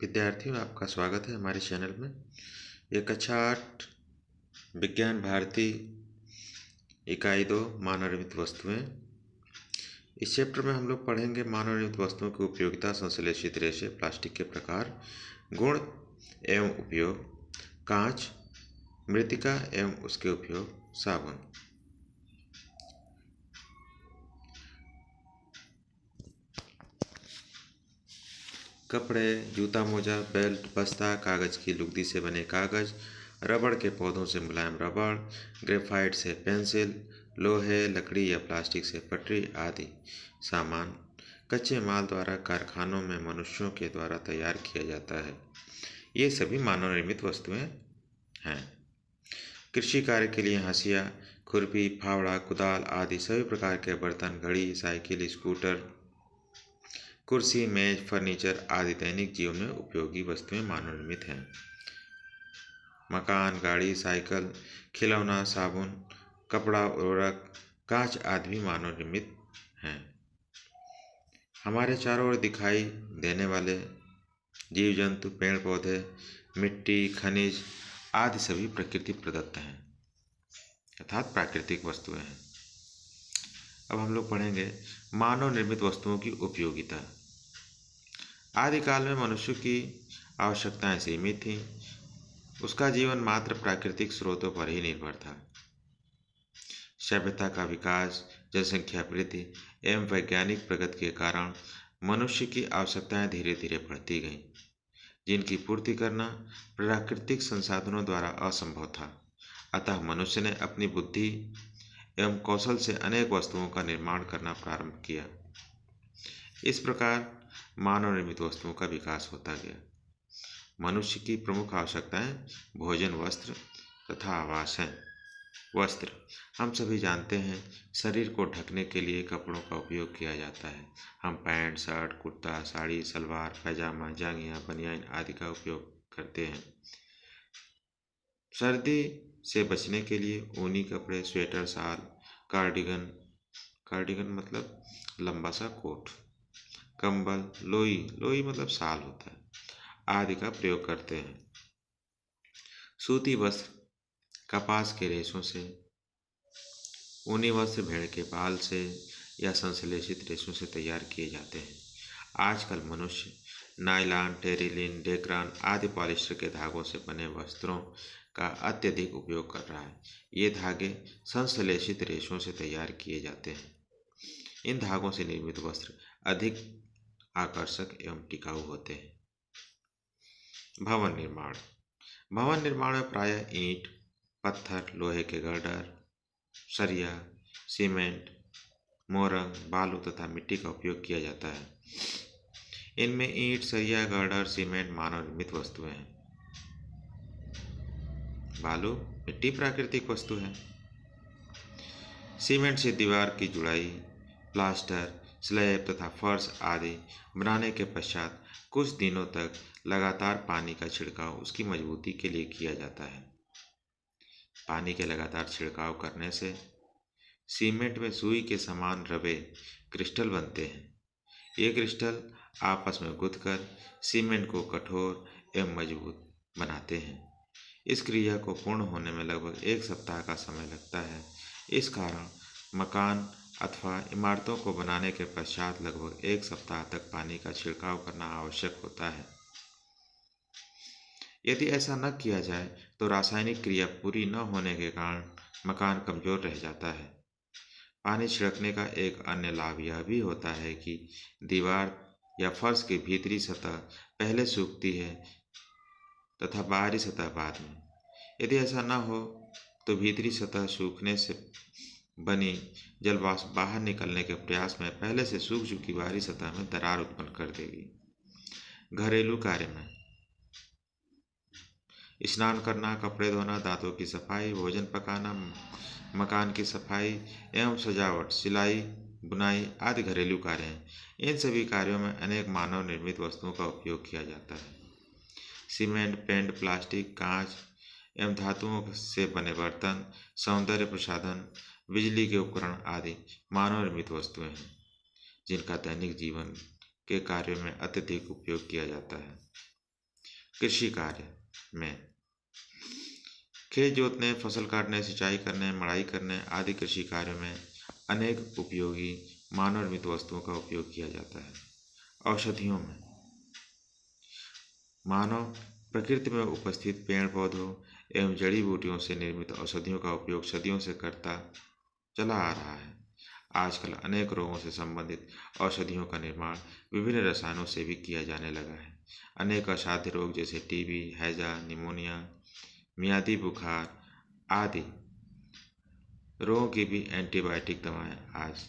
विद्यार्थियों, आपका स्वागत है हमारे चैनल में। ये कक्षा 8 विज्ञान भारती इकाई 2 मानव निर्मित वस्तुएं। इस चैप्टर में हम लोग पढ़ेंगे मानव निर्मित वस्तुओं की उपयोगिता, संश्लेषित रेशे, प्लास्टिक के प्रकार, गुण एवं उपयोग, कांच, मृत्तिका एवं उसके उपयोग, साबुन। कपड़े, जूता मोजा, बेल्ट, बस्ता, कागज की लुगदी से बने कागज, रबड़ के पौधों से मुलायम रबड़, ग्रेफाइट से पेंसिल, लोहे, लकड़ी या प्लास्टिक से पटरी आदि सामान कच्चे माल द्वारा कारखानों में मनुष्यों के द्वारा तैयार किया जाता है। ये सभी मानव निर्मित वस्तुएं हैं। कृषि कार्य के लिए हंसिया, खुरपी, फावड़ा, कुदाल आदि सभी प्रकार के बर्तन, घड़ी, साइकिल, स्कूटर, कुर्सी, मेज, फर्नीचर आदि दैनिक जीवन में उपयोगी वस्तुएं मानव निर्मित हैं। मकान, गाड़ी, साइकिल, खिलौना, साबुन, कपड़ा, उर्वरक, कांच आदि भी मानव निर्मित हैं। हमारे चारों ओर दिखाई देने वाले जीव जंतु, पेड़ पौधे, मिट्टी, खनिज आदि सभी प्रकृति प्रदत्त हैं, अर्थात प्राकृतिक वस्तुएं हैं। अब हम लोग पढ़ेंगे मानव निर्मित वस्तुओं की उपयोगिता। आदिकाल में मनुष्य की आवश्यकताएं सीमित थीं। उसका जीवन मात्र प्राकृतिक स्रोतों पर ही निर्भर था। सभ्यता का विकास, जनसंख्या वृद्धि एवं वैज्ञानिक प्रगति के कारण मनुष्य की आवश्यकताएं धीरे धीरे बढ़ती गईं, जिनकी पूर्ति करना प्राकृतिक संसाधनों द्वारा असंभव था। अतः मनुष्य ने अपनी बुद्धि एवं कौशल से अनेक वस्तुओं का निर्माण करना प्रारंभ किया। इस प्रकार मानव निर्मित वस्तुओं का विकास होता गया। मनुष्य की प्रमुख आवश्यकताएं भोजन, वस्त्र तथा आवास हैं। वस्त्र हम सभी जानते हैं, शरीर को ढकने के लिए कपड़ों का उपयोग किया जाता है। हम पैंट, शर्ट, कुर्ता, साड़ी, सलवार, पैजामा, जांघिया, बनियान आदि का उपयोग करते हैं। सर्दी से बचने के लिए ऊनी कपड़े, स्वेटर, शाल, कार्डिगन, कार्डिगन मतलब लंबा सा कोट, कंबल, लोई, लोई मतलब शाल होता है, आदि का प्रयोग करते हैं। सूती वस्त्र कपास के रेशों से, ऊनी वस्त्र भेड़ के बाल से या संश्लेषित रेशों से तैयार किए जाते हैं। आजकल मनुष्य नायलॉन, टेरिलिन, डेक्रान आदि पॉलिस्टर के धागों से बने वस्त्रों का अत्यधिक उपयोग कर रहा है। ये धागे संश्लेषित रेशों से तैयार किए जाते हैं। इन धागों से निर्मित वस्त्र अधिक आकर्षक एवं टिकाऊ होते हैं। भवन निर्माण। भवन निर्माण में प्रायः ईंट, पत्थर, लोहे के गर्डर, सरिया, सीमेंट, मोरंग, बालू तथा मिट्टी का उपयोग किया जाता है। इनमें ईंट, सरिया, गर्डर, सीमेंट मानव निर्मित वस्तुएं हैं। बालू, मिट्टी प्राकृतिक वस्तु है। सीमेंट से दीवार की जुड़ाई, प्लास्टर, स्लैब तथा फर्श आदि बनाने के पश्चात कुछ दिनों तक लगातार पानी का छिड़काव उसकी मजबूती के लिए किया जाता है। पानी के लगातार छिड़काव करने से सीमेंट में सुई के समान रवे क्रिस्टल बनते हैं। ये क्रिस्टल आपस में गुंथकर सीमेंट को कठोर एवं मजबूत बनाते हैं। इस क्रिया को पूर्ण होने में लगभग 1 सप्ताह का समय लगता है। इस कारण मकान अथवा इमारतों को बनाने के पश्चात लगभग 1 सप्ताह तक पानी का छिड़काव करना आवश्यक होता है। यदि ऐसा न किया जाए तो रासायनिक क्रिया पूरी न होने के कारण मकान कमजोर रह जाता है। पानी छिड़कने का एक अन्य लाभ यह भी होता है कि दीवार या फर्श की भीतरी सतह पहले सूखती है तथा बाहरी सतह बाद में। यदि ऐसा न हो तो भीतरी सतह सूखने से बनी जलवाष्प बाहर निकलने के प्रयास में पहले से सूख चुकी बाहरी सतह में दरार उत्पन्न कर देगी। घरेलू कार्य में स्नान करना, कपड़े धोना, दांतों की सफाई, भोजन पकाना, मकान की सफाई एवं सजावट, सिलाई, बुनाई आदि घरेलू कार्य हैं। इन सभी कार्यों में अनेक मानव निर्मित वस्तुओं का उपयोग किया जाता है। सीमेंट, पेंट, प्लास्टिक, कांच एवं धातुओं से बने बर्तन, सौंदर्य प्रसाधन, बिजली के उपकरण आदि मानव निर्मित वस्तुएं हैं, जिनका दैनिक जीवन के कार्यों में अत्यधिक उपयोग किया जाता है। कृषि कार्य में खेत जोतने, फसल काटने, सिंचाई करने, मड़ाई करने आदि कृषि कार्यों में अनेक उपयोगी मानव निर्मित वस्तुओं का उपयोग किया जाता है। औषधियों में मानव प्रकृति में उपस्थित पेड़ पौधों एवं जड़ी बूटियों से निर्मित औषधियों का उपयोग सदियों से करता चला आ रहा है। आजकल अनेक रोगों से संबंधित औषधियों का निर्माण विभिन्न रसायनों से भी किया जाने लगा है। अनेक असाध्य रोग जैसे टीबी, हैजा, निमोनिया, मियादी बुखार आदि रोगों की भी एंटीबायोटिक दवाएं आज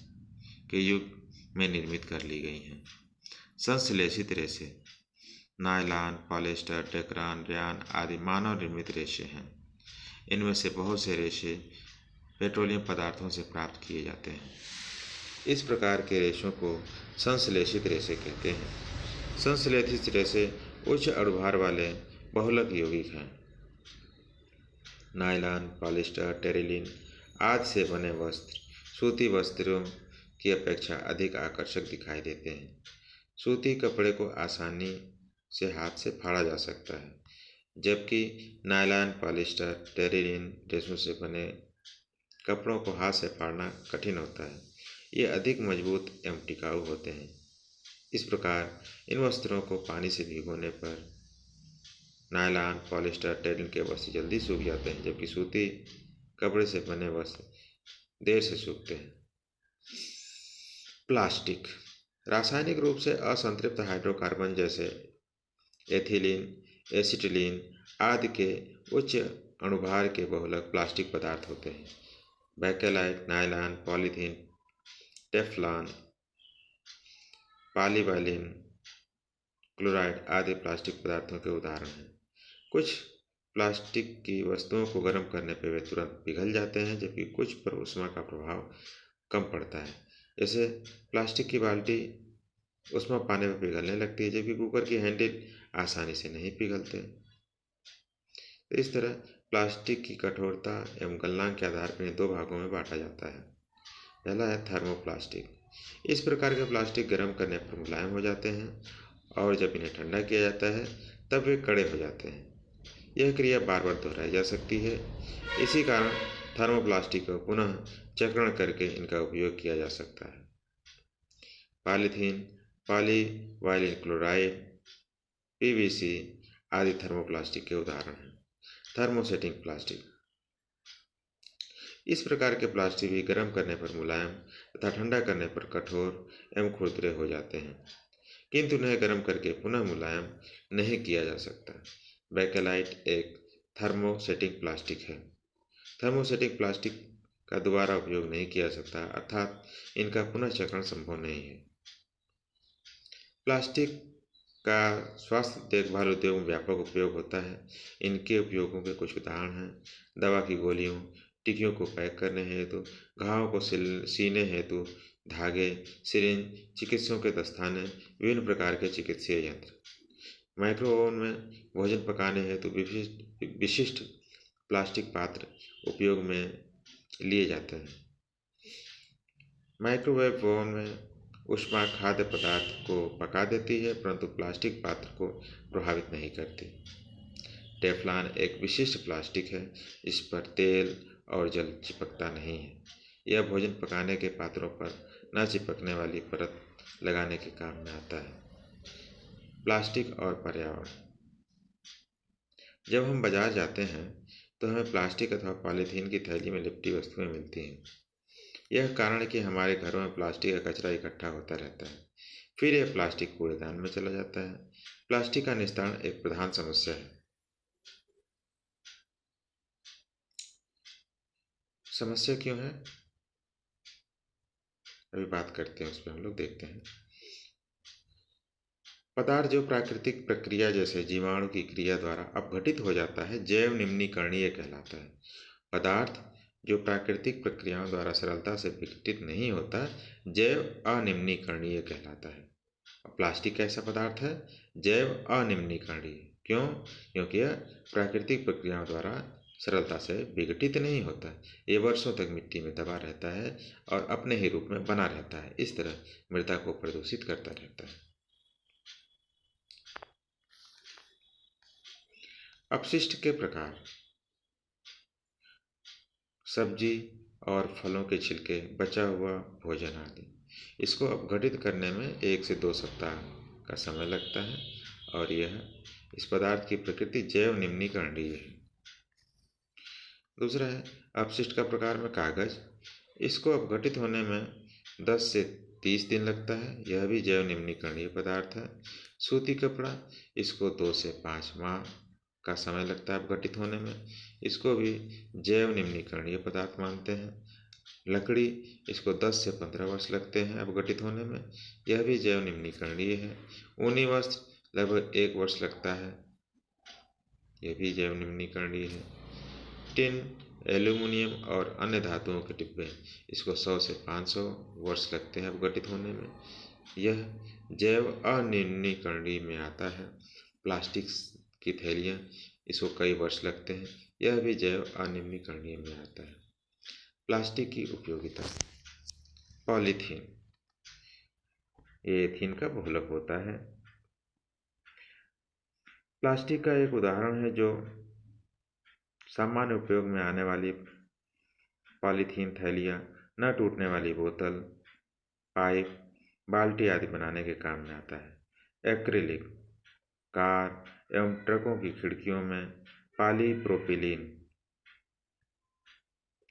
के युग में निर्मित कर ली गई हैं। संश्लेषित रेशे नायलॉन, पॉलिएस्टर, टेक्रान, रेयान आदि मानव निर्मित रेशे हैं। इनमें से बहुत से रेशे पेट्रोलियम पदार्थों से प्राप्त किए जाते हैं। इस प्रकार के रेशों को संश्लेषित रेशे कहते हैं। संश्लेषित रेशे उच्च अणुभार वाले बहुलक यौगिक हैं। नायलॉन, पॉलिएस्टर, टेरिलिन आदि से बने वस्त्र सूती वस्त्रों की अपेक्षा अधिक आकर्षक दिखाई देते हैं। सूती कपड़े को आसानी से हाथ से फाड़ा जा सकता है, जबकि नायलॉन, पॉलिएस्टर, टेरिलिन रेशों से बने कपड़ों को हाथ से फाड़ना कठिन होता है। ये अधिक मजबूत एवं टिकाऊ होते हैं। इस प्रकार इन वस्त्रों को पानी से भिगोने पर नायलॉन, पॉलिएस्टर, टेरिलिन के वस्त्र जल्दी सूख जाते हैं, जबकि सूती कपड़े से बने वस्त्र देर से सूखते हैं। प्लास्टिक रासायनिक रूप से असंतृप्त हाइड्रोकार्बन जैसे एथिलीन, एसिटिलीन आदि के उच्च अणुभार के बहुलक प्लास्टिक पदार्थ होते हैं। Bakelite, nylon, polythene, Teflon, polyvinyl chloride आदि प्लास्टिक पदार्थों के उदाहरण हैं। कुछ प्लास्टिक की वस्तुओं को गर्म करने पर वे तुरंत पिघल जाते हैं, जबकि कुछ पर ऊष्मा का प्रभाव कम पड़ता है। जैसे प्लास्टिक की बाल्टी ऊष्मा पाने पर पिघलने लगती है, जबकि कुकर की हैंडल आसानी से नहीं पिघलते। तो इस तरह प्लास्टिक की कठोरता एवं गलनांक के आधार पर दो भागों में बांटा जाता है। पहला है थर्मोप्लास्टिक। इस प्रकार के प्लास्टिक गर्म करने पर मुलायम हो जाते हैं और जब इन्हें ठंडा किया जाता है तब वे कड़े हो जाते हैं। यह क्रिया बार बार दोहराई जा सकती है। इसी कारण थर्मोप्लास्टिक को पुनः चक्रण करके इनका उपयोग किया जा सकता है। पॉलीथीन, पॉलीविनाइल क्लोराइड, पीवीसी आदि थर्मोप्लास्टिक के उदाहरण हैं। थर्मोसेटिंग प्लास्टिक इस प्रकार के प्लास्टिक भी गर्म करने पर मुलायम तथा ठंडा करने पर कठोर एवं खुरदुरे हो जाते हैं, किंतु उन्हें गर्म करके पुनः मुलायम नहीं किया जा सकता। बैकेलाइट एक थर्मोसेटिंग प्लास्टिक है। थर्मोसेटिंग प्लास्टिक का दोबारा उपयोग नहीं किया जा सकता, अर्थात इनका पुनः चक्रण संभव नहीं है। प्लास्टिक का स्वास्थ्य देखभाल उद्योग में व्यापक उपयोग होता है। इनके उपयोगों के कुछ उदाहरण हैं। दवा की गोलियों, टिकियों को पैक करने हेतु, घावों को सीने हेतु धागे, सिरिंज, चिकित्सकों के दस्ताने, विभिन्न प्रकार के चिकित्सीय यंत्र। माइक्रो ओवन में भोजन पकाने हेतु विशिष्ट प्लास्टिक पात्र उपयोग में लिए जाते हैं। माइक्रोवेव ओवन में ऊष्मा खाद्य पदार्थ को पका देती है, परंतु प्लास्टिक पात्र को प्रभावित नहीं करती। टेफ्लॉन एक विशिष्ट प्लास्टिक है। इस पर तेल और जल चिपकता नहीं है। यह भोजन पकाने के पात्रों पर न चिपकने वाली परत लगाने के काम में आता है। प्लास्टिक और पर्यावरण जब हम बाजार जाते हैं तो हमें प्लास्टिक अथवा पॉलीथीन की थैली में लिपटी वस्तुएं मिलती हैं। यह कारण है कि हमारे घरों में प्लास्टिक का कचरा इकट्ठा होता रहता है, फिर यह प्लास्टिक कूड़ेदान में चला जाता है। प्लास्टिक का निस्तारण एक प्रधान समस्या है। समस्या क्यों है, अभी बात करते हैं, उस पर हम लोग देखते हैं। पदार्थ जो प्राकृतिक प्रक्रिया जैसे जीवाणु की क्रिया द्वारा अपघटित हो जाता है, जैव निम्नीकरणीय कहलाता है। पदार्थ जो प्राकृतिक प्रक्रियाओं द्वारा सरलता से विघटित नहीं होता, जैव अनिम्नीकरणीय कहलाता है। और प्लास्टिक कैसा पदार्थ है? जैव अनिम्नीकरणीय। क्यों? क्योंकि यह प्राकृतिक प्रक्रियाओं द्वारा सरलता से विघटित नहीं होता। ये वर्षों तक मिट्टी में दबा रहता है और अपने ही रूप में बना रहता है। इस तरह मृदा को प्रदूषित करता रहता है। अपशिष्ट के प्रकार: सब्जी और फलों के छिलके, बचा हुआ भोजन आदि। इसको अपघटित करने में 1 से 2 सप्ताह का समय लगता है और इस पदार्थ की प्रकृति जैव निम्नीकरणीय है। दूसरा है अपशिष्ट का प्रकार में कागज। इसको अपघटित होने में 10 से 30 दिन लगता है, यह भी जैव निम्नीकरणीय पदार्थ है। सूती कपड़ा, इसको 2 से 5 माह का समय लगता है अपघटित होने में, इसको भी जैव निम्नीकरणीय पदार्थ मानते हैं। लकड़ी, इसको 10 से 15 वर्ष लगते हैं अपघटित होने में, यह भी जैव निम्नीकरणीय है। ऊनी वस्त्र लगभग 1 वर्ष लगता है, यह भी जैव निम्नीकरणीय है। टिन, एल्यूमिनियम और अन्य धातुओं के डिब्बे, इसको 100 से 500 वर्ष लगते हैं अपघटित होने में, यह जैव अनिम्नीकरणीय में आता है। प्लास्टिक की थैलियाँ, इसको कई वर्ष लगते हैं, यह भी जैव अनिम्नीकरणीय में आता है। प्लास्टिक की उपयोगिता: पॉलीथीन, ये एथीन का बहुलक होता है। प्लास्टिक का एक उदाहरण है जो सामान्य उपयोग में आने वाली पॉलीथीन थैलियाँ, न टूटने वाली बोतल, पाइप, बाल्टी आदि बनाने के काम में आता है। एक्रिलिक, कार एवं ट्रकों की खिड़कियों में पॉलीप्रोपिलीन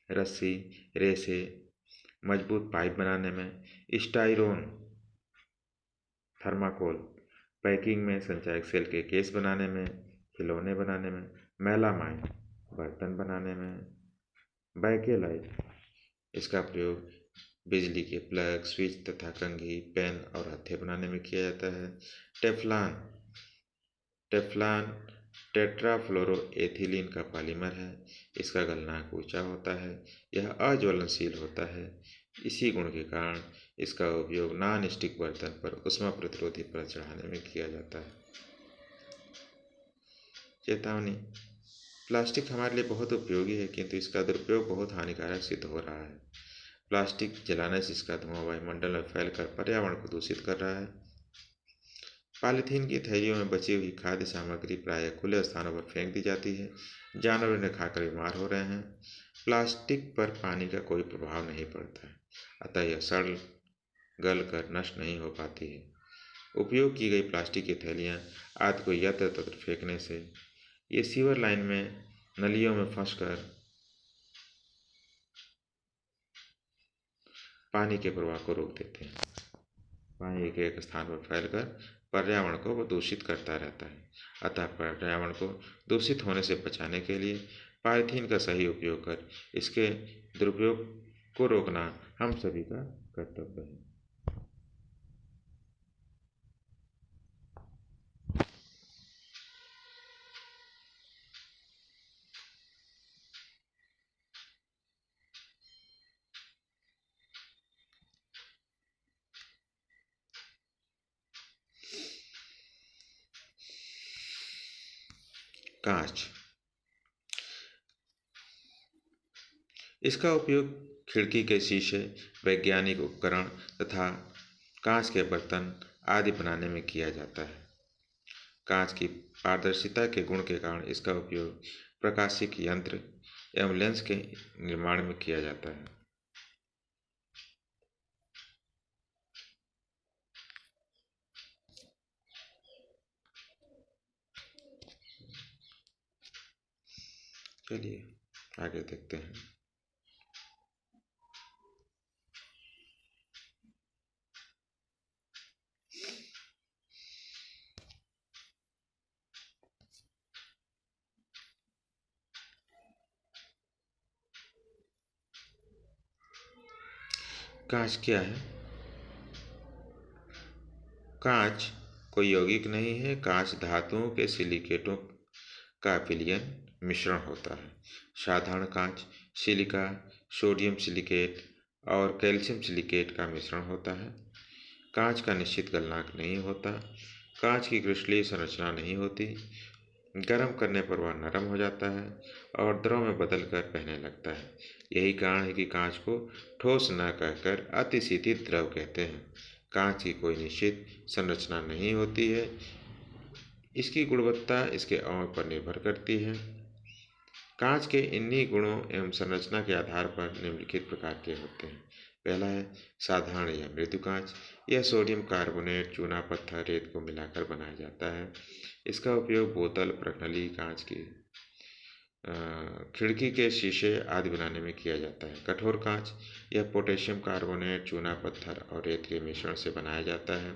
रस्सी, रेसे, मजबूत पाइप बनाने में। स्टाइरोन, थर्माकोल, पैकिंग में संचायक सेल के केस बनाने में, खिलौने बनाने में। मेलामाइन, बर्तन बनाने में। बैकेलाइट, इसका प्रयोग बिजली के प्लग, स्विच तथा कंघी, पेन और हत्थे बनाने में किया जाता है। टेफ्लॉन, टेफ्लॉन टेट्राफ्लोरोएथिलीन का पॉलीमर है, इसका गलनांक ऊंचा होता है, यह अज्वलनशील होता है। इसी गुण के कारण इसका उपयोग नॉन स्टिक बर्तन पर ऊष्मा प्रतिरोधी परत चढ़ाने में किया जाता है। चेतावनी: प्लास्टिक हमारे लिए बहुत उपयोगी है, किंतु इसका दुरुपयोग बहुत हानिकारक सिद्ध हो रहा है। प्लास्टिक जलाने से इसका धुआं वायुमंडल में फैलकर पर्यावरण को दूषित कर रहा है। पॉलीथीन की थैलियों में बची हुई खाद्य सामग्री प्रायः खुले स्थानों पर फेंक दी जाती है, जानवर इन्हें खाकर बीमार हो रहे हैं। प्लास्टिक पर पानी का कोई प्रभाव नहीं पड़ता है, अतः यह सड़ गल कर नष्ट नहीं हो पाती है। उपयोग की गई प्लास्टिक की थैलियाँ आदि को यत्र तत्र फेंकने से ये सीवर लाइन में नलियों में फंसकर पानी के प्रवाह को रोक देते हैं। पानी एक स्थान पर फैलकर पर्यावरण को वो दूषित करता रहता है, अतः पर्यावरण को दूषित होने से बचाने के लिए पॉलीथीन का सही उपयोग कर इसके दुरुपयोग को रोकना हम सभी का कर्तव्य है। कांच, इसका उपयोग खिड़की के शीशे, वैज्ञानिक उपकरण तथा कांच के बर्तन आदि बनाने में किया जाता है। कांच की पारदर्शिता के गुण के कारण इसका उपयोग प्रकाशिक यंत्र एवं लेंस के निर्माण में किया जाता है। चलिए आगे देखते हैं। कांच क्या है? कांच कोई यौगिक नहीं है। कांच धातुओं के सिलिकेटों का विलयन मिश्रण होता है। साधारण कांच सिलिका, सोडियम सिलिकेट और कैल्शियम सिलिकेट का मिश्रण होता है। कांच का निश्चित गलनांक नहीं होता। कांच की क्रिस्टलीय संरचना नहीं होती। गर्म करने पर वह नरम हो जाता है और द्रव में बदलकर बहने लगता है। यही कारण है कि कांच को ठोस न कहकर अतिशीतित द्रव कहते हैं। कांच की कोई निश्चित संरचना नहीं होती है। इसकी गुणवत्ता इसके अणुओं पर निर्भर करती है। कांच के इन्हीं गुणों एवं संरचना के आधार पर निम्नलिखित प्रकार के होते हैं। पहला है साधारण या मृदु कांच। यह सोडियम कार्बोनेट, चूना पत्थर, रेत को मिलाकर बनाया जाता है। इसका उपयोग बोतल, प्रणाली, कांच की खिड़की के शीशे आदि बनाने में किया जाता है। कठोर कांच, यह पोटेशियम कार्बोनेट, चूना पत्थर और रेत के मिश्रण से बनाया जाता है।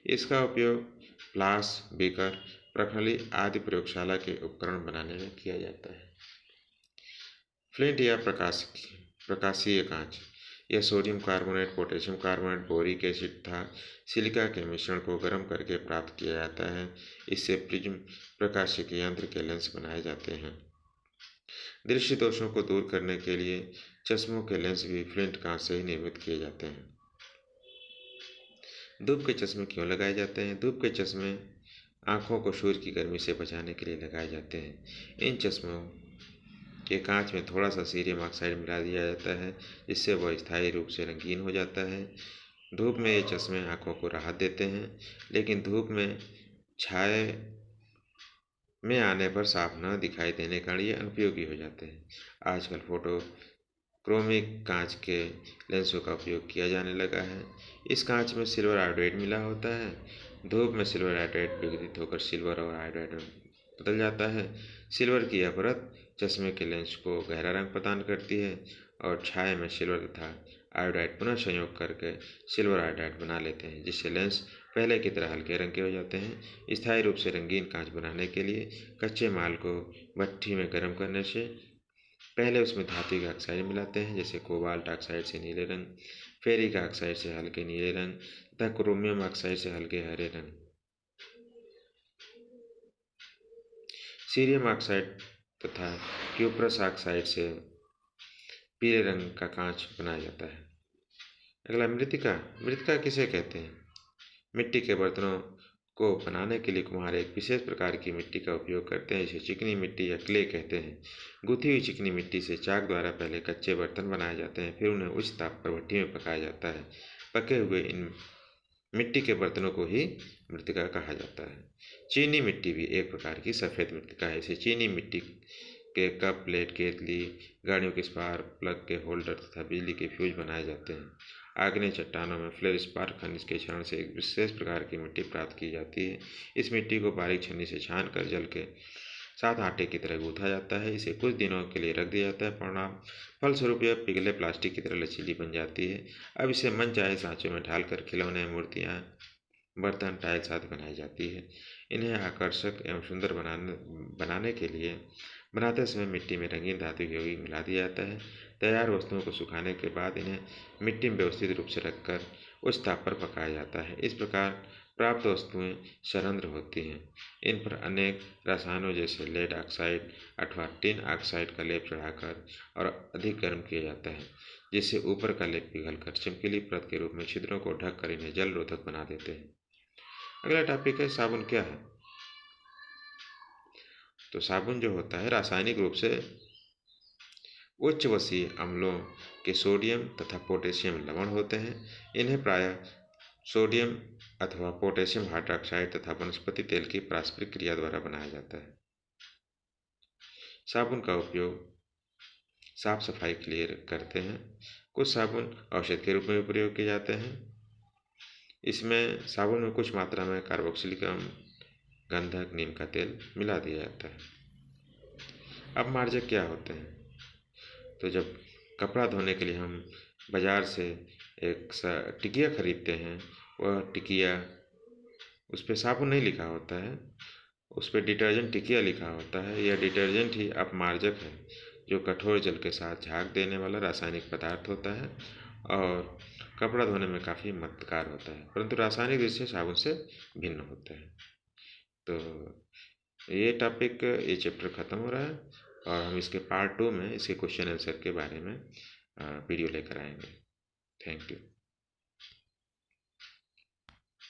इसका उपयोग फ्लास्क, बीकर, प्रणाली आदि प्रयोगशाला के उपकरण बनाने में किया जाता है। फ्लिंट या प्रकाशीय कांच, यह sodium carbonate, potassium carbonate, boric acid तथा सिलिका के मिश्रण को गर्म करके प्राप्त किया जाता है। इससे प्रिज्म, प्रकाशिक यंत्र के लेंस बनाए जाते हैं। दृष्टि दोषों को दूर करने के लिए चश्मों के लेंस भी फ्लिंट कांच से ही निर्मित किए जाते हैं। धूप के चश्मे क्यों लगाए जाते हैं? धूप के चश्मे आंखों को सूर्य की गर्मी से बचाने के लिए लगाए जाते हैं। इन चश्मों के कांच में थोड़ा सा सीरियम ऑक्साइड मिला दिया जाता है, जिससे वह स्थायी रूप से रंगीन हो जाता है। धूप में ये चश्मे आंखों को राहत देते हैं, लेकिन धूप में छाए में आने पर साफ न दिखाई देने के कारण ये अनुपयोगी हो जाते हैं। आजकल फोटोक्रोमिक कांच के लेंसों का उपयोग किया जाने लगा है। इस कांच में सिल्वर आयोडाइड मिला होता है। धूप में सिल्वर आयोडाइड विघटित होकर सिल्वर और आयोडाइड में बदल जाता है। सिल्वर की यह परत चश्मे के लेंस को गहरा रंग प्रदान करती है और छाया में सिल्वर तथा आयोडाइड पुनः संयोग करके सिल्वर आयोडाइड बना लेते हैं, जिससे लेंस पहले की तरह हल्के रंग के हो जाते हैं। स्थायी रूप से रंगीन कांच बनाने के लिए कच्चे माल को भट्ठी में गर्म करने से पहले उसमें धातु का ऑक्साइड मिलाते हैं, जैसे कोबाल्ट ऑक्साइड से नीले रंग, फेरिक ऑक्साइड से हल्के नीले रंग तथा क्रोमियम ऑक्साइड से हल्के हरे रंग। सीरियम ऑक्साइड तथा क्यूप्रस ऑक्साइड से पीले रंग का कांच बनाया जाता है। अगला मृतिका। मृतिका किसे कहते हैं? मिट्टी के बर्तनों को बनाने के लिए कुम्हार एक विशेष प्रकार की मिट्टी का उपयोग करते हैं, जिसे चिकनी मिट्टी या क्ले कहते हैं। गुथी हुई चिकनी मिट्टी से चाक द्वारा पहले कच्चे बर्तन बनाए जाते हैं, फिर उन्हें उच्च ताप पर भट्ठी में पकाया जाता है। पके हुए इन मिट्टी के बर्तनों को ही मृतिका कहा जाता है। चीनी मिट्टी भी एक प्रकार की सफ़ेद मृतिका है। इसे चीनी मिट्टी के कप, प्लेट, केतली, गाड़ियों के स्पार्क प्लग के होल्डर तथा बिजली के फ्यूज बनाए जाते हैं। आग्नेय चट्टानों में फ्लेर स्पार्क खनिज के क्षरण से एक विशेष प्रकार की मिट्टी प्राप्त की जाती है। इस मिट्टी को बारीक छन्नी से छान कर जल के साथ आटे की तरह गूंथा जाता है। इसे कुछ दिनों के लिए रख दिया जाता है। परिणाम फलस्वरूप यह पिघले प्लास्टिक की तरह लचीली बन जाती है। अब इसे मन चाहे सांचों में ढालकर खिलौने, मूर्तियाँ, बर्तन, टाइल्स आदि बनाई जाती है। इन्हें आकर्षक एवं सुंदर बनाने के लिए बनाते समय मिट्टी में रंगीन धातु की यौगिक मिला दिया जाता है। तैयार वस्तुओं को सुखाने के बाद इन्हें मिट्टी में व्यवस्थित रूप से रखकर उच्च ताप पर पकाया जाता है। इस प्रकार प्राप्त वस्तुएं सरंध्र होती हैं। इन पर अनेक रसायनों जैसे लेड ऑक्साइड अथवा टिन ऑक्साइड का लेप चढ़ाकर और अधिक गर्म किया जाता है, जिससे ऊपर का लेप पिघलकर चमकीली परत के रूप में छिद्रों को ढककर इन्हें जल रोधक बना देते हैं। अगला टॉपिक है साबुन क्या है। तो साबुन जो होता है रासायनिक रूप से उच्च वसीय अम्लों के सोडियम तथा पोटेशियम लवण होते हैं। इन्हें प्रायः सोडियम अथवा पोटेशियम हाइड्रॉक्साइड तथा वनस्पति तेल की पारस्परिक क्रिया द्वारा बनाया जाता है। साबुन का उपयोग साफ सफाई के लिए करते हैं। कुछ साबुन औषध के रूप में भी प्रयोग किए जाते हैं। इसमें साबुन में कुछ मात्रा में कार्बोक्सिलिक अम्ल, गंधक, नीम का तेल मिला दिया जाता है। अब मार्जक क्या होते हैं? तो जब कपड़ा धोने के लिए हम बाज़ार से एक टिकिया खरीदते हैं, वह टिकिया उस पर साबुन नहीं लिखा होता है, उस पर डिटर्जेंट टिकिया लिखा होता है। यह डिटर्जेंट ही अपमार्जक है, जो कठोर जल के साथ झाग देने वाला रासायनिक पदार्थ होता है और कपड़ा धोने में काफ़ी मददगार होता है, परंतु रासायनिक दृष्टि से साबुन से भिन्न होता है। तो ये टॉपिक, ये चैप्टर ख़त्म हो रहा है और हम इसके पार्ट 2 में इसके क्वेश्चन आंसर के बारे में वीडियो लेकर आएंगे। Thank you.